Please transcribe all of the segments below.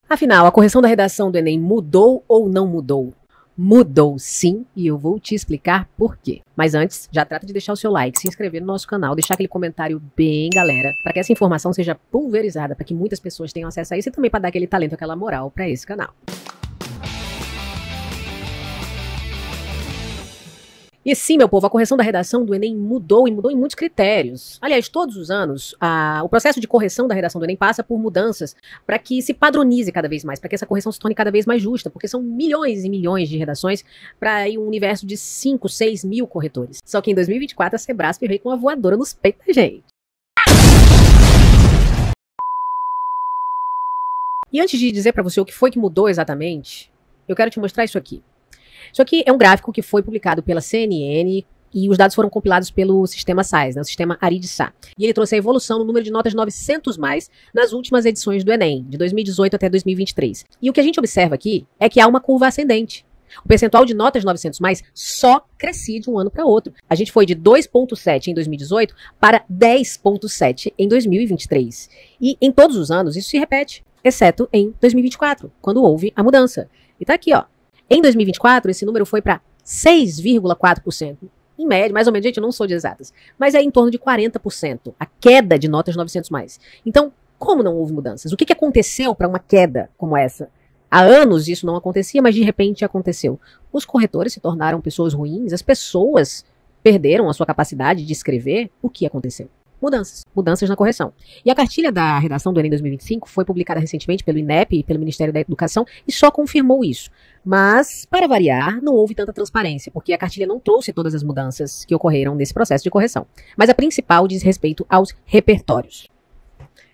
Afinal, a correção da redação do Enem mudou ou não mudou? Mudou sim, e eu vou te explicar por quê. Mas antes, já trata de deixar o seu like, se inscrever no nosso canal, deixar aquele comentário bem galera, para que essa informação seja pulverizada, para que muitas pessoas tenham acesso a isso e também para dar aquele talento, aquela moral para esse canal. E sim, meu povo, a correção da redação do Enem mudou e mudou em muitos critérios. Aliás, todos os anos, o processo de correção da redação do Enem passa por mudanças para que se padronize cada vez mais, para que essa correção se torne cada vez mais justa, porque são milhões e milhões de redações para um universo de 5, 6 mil corretores. Só que em 2024 a Sebrasp veio com uma voadora nos peitos da gente. E antes de dizer para você o que foi que mudou exatamente, eu quero te mostrar isso aqui. Isso aqui é um gráfico que foi publicado pela CNN e os dados foram compilados pelo sistema SAIS, né, o sistema Arid-Sa. E ele trouxe a evolução no número de notas 900 mais nas últimas edições do Enem, de 2018 até 2023. E o que a gente observa aqui é que há uma curva ascendente. O percentual de notas 900 mais só crescia de um ano para outro. A gente foi de 2,7 em 2018 para 10,7 em 2023. E em todos os anos isso se repete, exceto em 2024, quando houve a mudança. E tá aqui, ó. Em 2024, esse número foi para 6,4%. Em média, mais ou menos, gente, eu não sou de exatas, mas é em torno de 40%, a queda de notas 900 mais. Então, como não houve mudanças? O que aconteceu para uma queda como essa? Há anos isso não acontecia, mas de repente aconteceu. Os corretores se tornaram pessoas ruins, as pessoas perderam a sua capacidade de escrever. O que aconteceu? Mudanças na correção. E a cartilha da redação do Enem 2025 foi publicada recentemente pelo INEP e pelo Ministério da Educação e só confirmou isso. Mas, para variar, não houve tanta transparência, porque a cartilha não trouxe todas as mudanças que ocorreram nesse processo de correção. Mas a principal diz respeito aos repertórios.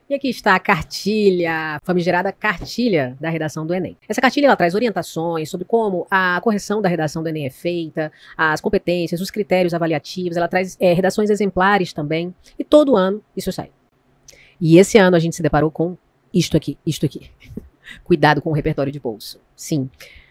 E aqui está a cartilha, a famigerada cartilha da redação do Enem. Essa cartilha ela traz orientações sobre como a correção da redação do Enem é feita, as competências, os critérios avaliativos, ela traz redações exemplares também, e todo ano isso sai. E esse ano a gente se deparou com isto aqui. Cuidado com o repertório de bolso. Sim.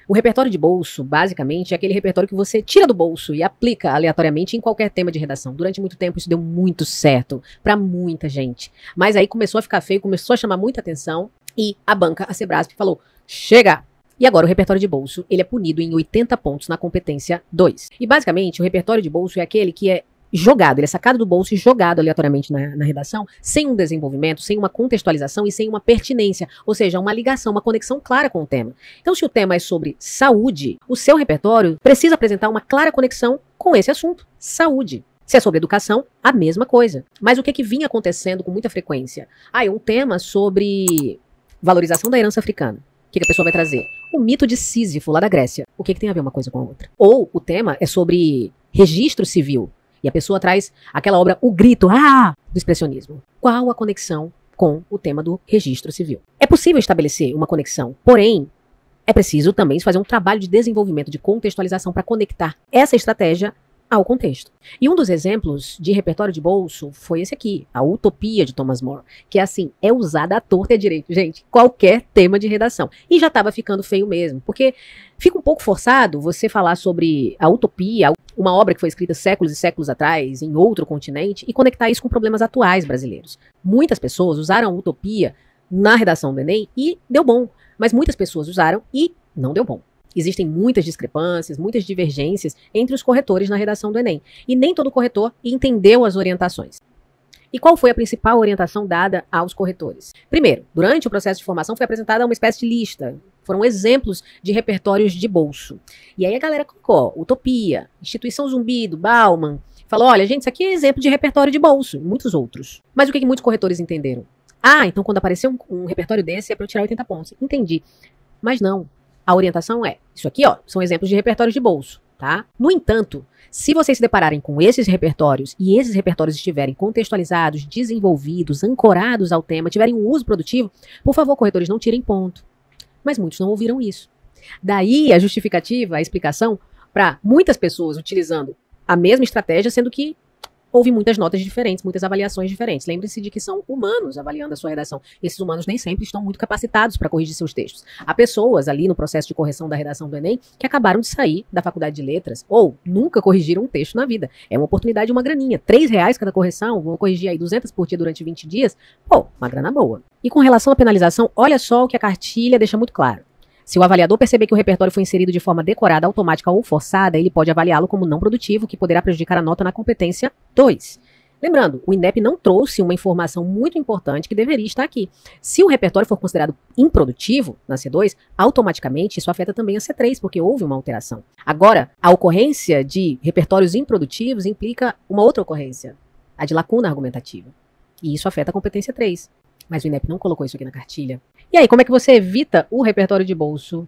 O repertório de bolso, basicamente, é aquele repertório que você tira do bolso e aplica aleatoriamente em qualquer tema de redação. Durante muito tempo isso deu muito certo para muita gente. Mas aí começou a ficar feio, começou a chamar muita atenção e a banca, a Sebrasp, falou, chega! E agora o repertório de bolso, ele é punido em 80 pontos na competência 2. E basicamente o repertório de bolso é aquele que é jogado, ele é sacado do bolso e jogado aleatoriamente na redação, sem um desenvolvimento, sem uma contextualização e sem uma pertinência, ou seja, uma ligação, uma conexão clara com o tema. Então, se o tema é sobre saúde, o seu repertório precisa apresentar uma clara conexão com esse assunto, saúde. Se é sobre educação, a mesma coisa. Mas o que vinha acontecendo com muita frequência? É um tema sobre valorização da herança africana. O que a pessoa vai trazer? O mito de Sísifo, lá da Grécia. O que tem a ver uma coisa com a outra? Ou o tema é sobre registro civil. E a pessoa traz aquela obra, O Grito, do expressionismo. Qual a conexão com o tema do registro civil? É possível estabelecer uma conexão, porém, é preciso também fazer um trabalho de desenvolvimento, de contextualização para conectar essa estratégia ao contexto. E um dos exemplos de repertório de bolso foi esse aqui, a Utopia de Thomas More, que é assim, é usada à torta e à direita, gente, qualquer tema de redação. E já estava ficando feio mesmo, porque fica um pouco forçado você falar sobre a utopia, uma obra que foi escrita séculos e séculos atrás, em outro continente, e conectar isso com problemas atuais brasileiros. Muitas pessoas usaram a utopia na redação do Enem e deu bom, mas muitas pessoas usaram e não deu bom. Existem muitas discrepâncias, muitas divergências entre os corretores na redação do Enem. E nem todo corretor entendeu as orientações. E qual foi a principal orientação dada aos corretores? Primeiro, durante o processo de formação foi apresentada uma espécie de lista. Foram exemplos de repertórios de bolso. E aí a galera colocou Utopia, Instituição Zumbi, do Bauman. Falou, olha, gente, isso aqui é exemplo de repertório de bolso. E muitos outros. Mas o que muitos corretores entenderam? Então quando apareceu um repertório desse é para eu tirar 80 pontos. Entendi. Mas não. A orientação é, isso aqui, são exemplos de repertórios de bolso, tá? No entanto, se vocês se depararem com esses repertórios e esses repertórios estiverem contextualizados, desenvolvidos, ancorados ao tema, tiverem um uso produtivo, por favor, corretores, não tirem ponto. Mas muitos não ouviram isso. Daí a justificativa, a explicação para muitas pessoas utilizando a mesma estratégia, sendo que houve muitas notas diferentes, muitas avaliações diferentes. Lembre-se de que são humanos avaliando a sua redação. Esses humanos nem sempre estão muito capacitados para corrigir seus textos. Há pessoas ali no processo de correção da redação do Enem que acabaram de sair da faculdade de letras ou nunca corrigiram um texto na vida. É uma oportunidade, uma graninha. R$3 cada correção, vou corrigir aí 200 por dia durante 20 dias. Pô, uma grana boa. E com relação à penalização, olha só o que a cartilha deixa muito claro. Se o avaliador perceber que o repertório foi inserido de forma decorada, automática ou forçada, ele pode avaliá-lo como não produtivo, que poderá prejudicar a nota na competência 2. Lembrando, o INEP não trouxe uma informação muito importante que deveria estar aqui. Se o repertório for considerado improdutivo na C2, automaticamente isso afeta também a C3, porque houve uma alteração. Agora, a ocorrência de repertórios improdutivos implica uma outra ocorrência, a de lacuna argumentativa. E isso afeta a competência 3. Mas o INEP não colocou isso aqui na cartilha. E aí, como é que você evita o repertório de bolso?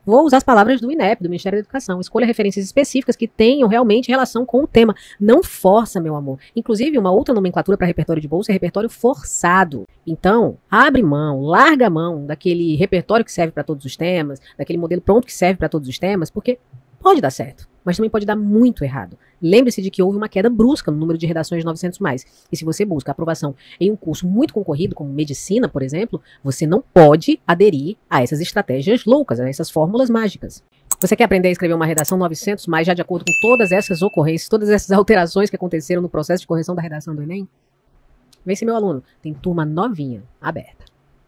Vou usar as palavras do INEP, do Ministério da Educação. Escolha referências específicas que tenham realmente relação com o tema. Não força, meu amor. Inclusive, uma outra nomenclatura para repertório de bolso é repertório forçado. Então, abre mão, larga a mão daquele repertório que serve para todos os temas, daquele modelo pronto que serve para todos os temas, porque pode dar certo, mas também pode dar muito errado. Lembre-se de que houve uma queda brusca no número de redações de 900+. E se você busca aprovação em um curso muito concorrido, como medicina, por exemplo, você não pode aderir a essas estratégias loucas, a essas fórmulas mágicas. Você quer aprender a escrever uma redação 900+, já de acordo com todas essas ocorrências, todas essas alterações que aconteceram no processo de correção da redação do Enem? Vem ser meu aluno. Tem turma novinha, aberta.